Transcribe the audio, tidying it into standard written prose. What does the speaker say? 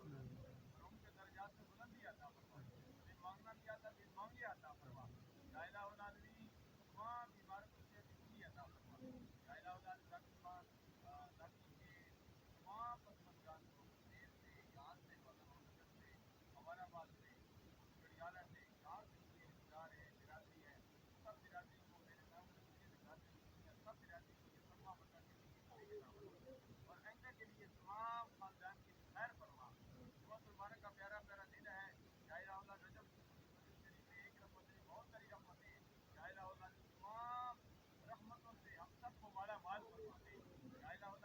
اور ان کے درجات میں بلندی عطا فرما، انہیں مانگنا نہیں آتا دل مانگے عطا فرما، یا الہ العالمین تمام عبادتوں سے دلی عطا فرما، یا الہ العالمین تاکہ کے تمام پسماندگان کو دیر سے یاد سے مگر نظر سے ہمارا آباد سے گڑیالہ سے جہاں سے بھی یہ ادار ہے برادری ہے، سب برادری کو میرے نام سے مجھے نکالنے کی دنیا سب برادری کو یہ سب بتا کے لیے اور آئندہ کے لیے تمام